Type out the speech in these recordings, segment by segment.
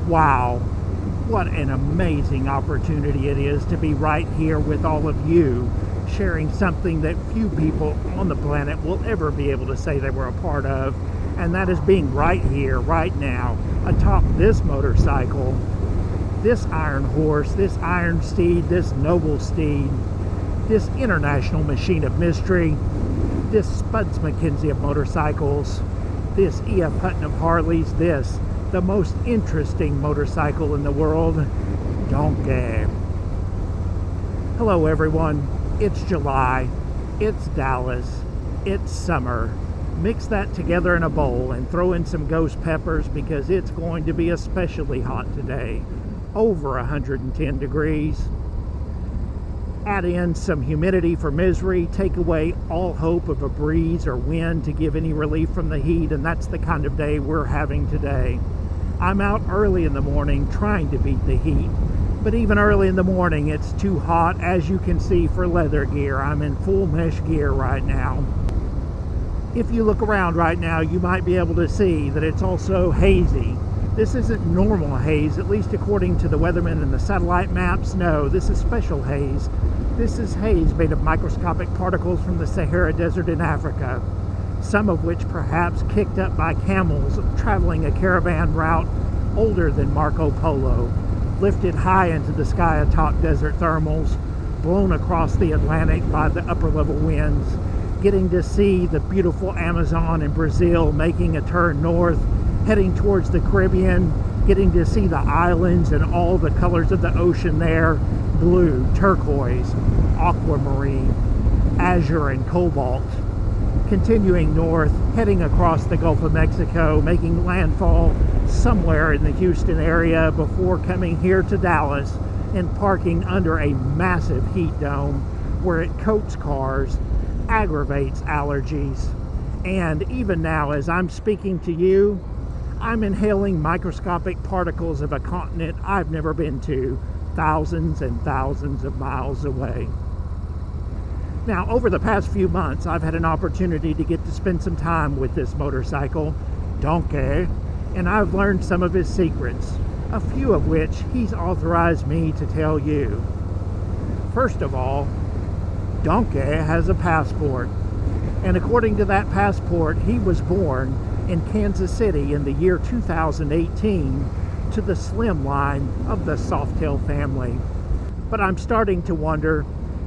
Wow, what an amazing opportunity it is to be right here with all of you, sharing something that few people on the planet will ever be able to say they were a part of, and that is being right here, right now, atop this motorcycle, this iron horse, this iron steed, this noble steed, this international machine of mystery, this Spuds McKenzie of motorcycles, this E.F. Hutton of Harleys, this, the most interesting motorcycle in the world, Donkey. Hello everyone, it's July, it's Dallas, it's summer. Mix that together in a bowl and throw in some ghost peppers because it's going to be especially hot today, over 110 degrees. Add in some humidity for misery, take away all hope of a breeze or wind to give any relief from the heat, and that's the kind of day we're having today. I'm out early in the morning trying to beat the heat, but even early in the morning it's too hot. As you can see, for leather gear, I'm in full mesh gear right now. If you look around right now, you might be able to see that it's also hazy. This isn't normal haze, at least according to the weathermen and the satellite maps. No, this is special haze. This is haze made of microscopic particles from the Sahara Desert in Africa, some of which perhaps kicked up by camels traveling a caravan route older than Marco Polo, lifted high into the sky atop desert thermals, blown across the Atlantic by the upper level winds, getting to see the beautiful Amazon in Brazil making a turn north, heading towards the Caribbean, getting to see the islands and all the colors of the ocean there, blue, turquoise, aquamarine, azure, and cobalt. Continuing north, heading across the Gulf of Mexico, making landfall somewhere in the Houston area before coming here to Dallas and parking under a massive heat dome where it coats cars, aggravates allergies, and even now as I'm speaking to you, I'm inhaling microscopic particles of a continent I've never been to, thousands and thousands of miles away. Now, over the past few months, I've had an opportunity to get to spend some time with this motorcycle, Donkey, and I've learned some of his secrets, a few of which he's authorized me to tell you. First of all, Donkey has a passport, and according to that passport, he was born in Kansas City in the year 2018 to the slim line of the Softail family. But I'm starting to wonder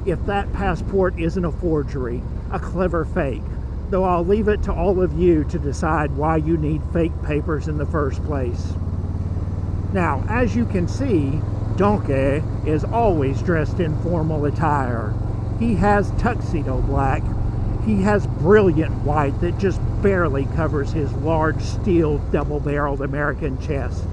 if that passport isn't a forgery, a clever fake, though I'll leave it to all of you to decide why you need fake papers in the first place. Now, as you can see, Donkey is always dressed in formal attire. He has tuxedo black. He has brilliant white that just barely covers his large steel double-barreled American chest.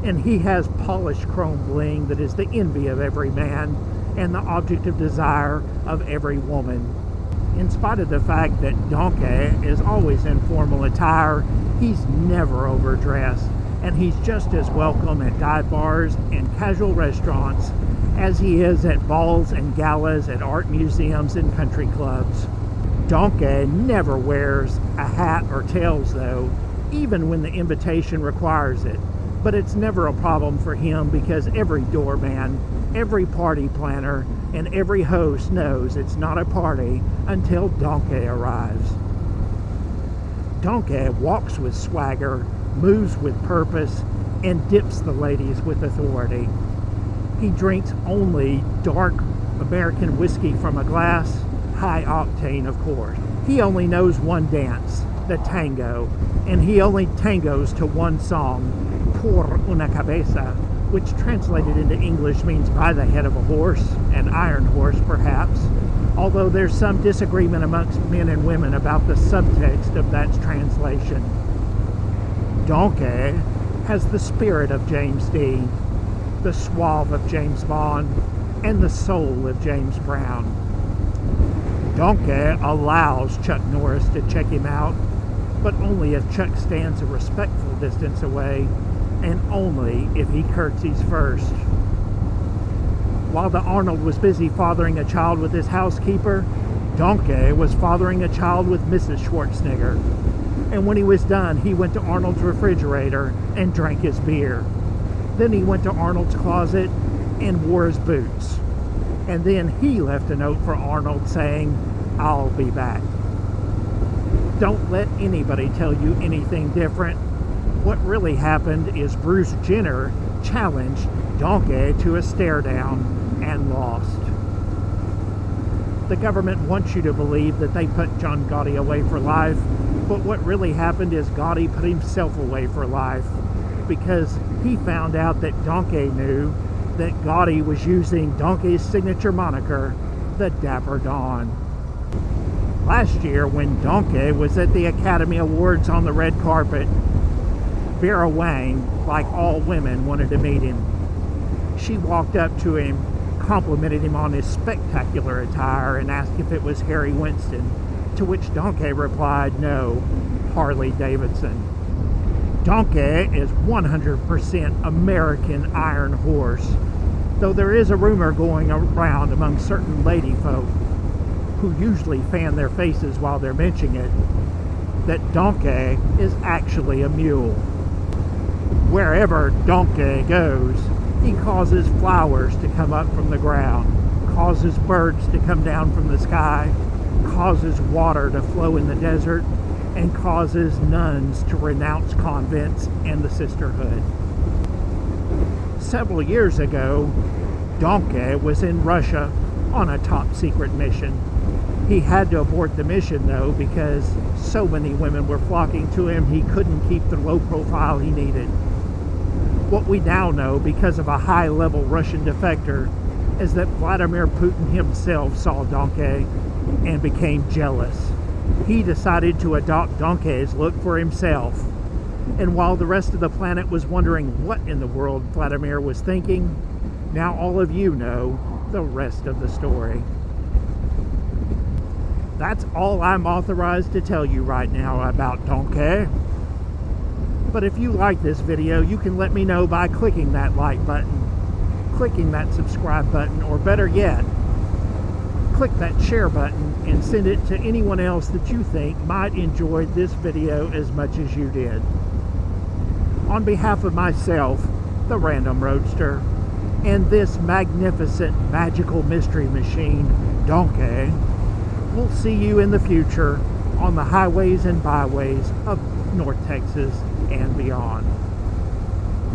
And he has polished chrome bling that is the envy of every man and the object of desire of every woman. In spite of the fact that Donkey is always in formal attire, he's never overdressed, and he's just as welcome at dive bars and casual restaurants as he is at balls and galas at art museums and country clubs. Donkey never wears a hat or tails though, even when the invitation requires it. But it's never a problem for him because every doorman, every party planner, and every host knows it's not a party until Donkey arrives. Donkey walks with swagger, moves with purpose, and dips the ladies with authority. He drinks only dark American whiskey from a glass, high octane of course. He only knows one dance, the tango, and he only tangos to one song, Por una cabeza, which translated into English means by the head of a horse, an iron horse perhaps, although there's some disagreement amongst men and women about the subtext of that translation. Donkey has the spirit of James Dean, the suave of James Bond, and the soul of James Brown. Donkey allows Chuck Norris to check him out, but only if Chuck stands a respectful distance away, and only if he curtsies first. While the Arnold was busy fathering a child with his housekeeper, Donkey was fathering a child with Mrs. Schwarzenegger. And when he was done, he went to Arnold's refrigerator and drank his beer. Then he went to Arnold's closet and wore his boots. And then he left a note for Arnold saying, "I'll be back." Don't let anybody tell you anything different. What really happened is Bruce Jenner challenged Donkey to a stare down and lost. The government wants you to believe that they put John Gotti away for life, but what really happened is Gotti put himself away for life because he found out that Donkey knew that Gotti was using Donkey's signature moniker, the Dapper Don. Last year, when Donkey was at the Academy Awards on the red carpet, Vera Wang, like all women, wanted to meet him. She walked up to him, complimented him on his spectacular attire, and asked if it was Harry Winston, to which Donkey replied, "No, Harley Davidson." Donkey is 100% American iron horse, though there is a rumor going around among certain lady folk, who usually fan their faces while they're mentioning it, that Donkey is actually a mule. Wherever Donkey goes, he causes flowers to come up from the ground, causes birds to come down from the sky, causes water to flow in the desert, and causes nuns to renounce convents and the sisterhood. Several years ago, Donkey was in Russia on a top secret mission. He had to abort the mission though because so many women were flocking to him he couldn't keep the low profile he needed. What we now know because of a high-level Russian defector is that Vladimir Putin himself saw Donkey and became jealous. He decided to adopt Donkey's look for himself. And while the rest of the planet was wondering what in the world Vladimir was thinking, now all of you know the rest of the story. That's all I'm authorized to tell you right now about Donkey. But if you like this video, you can let me know by clicking that like button, clicking that subscribe button, or better yet, click that share button and send it to anyone else that you think might enjoy this video as much as you did. On behalf of myself, the Random Roadster, and this magnificent magical mystery machine, Donkey, we'll see you in the future on the highways and byways of North Texas and beyond.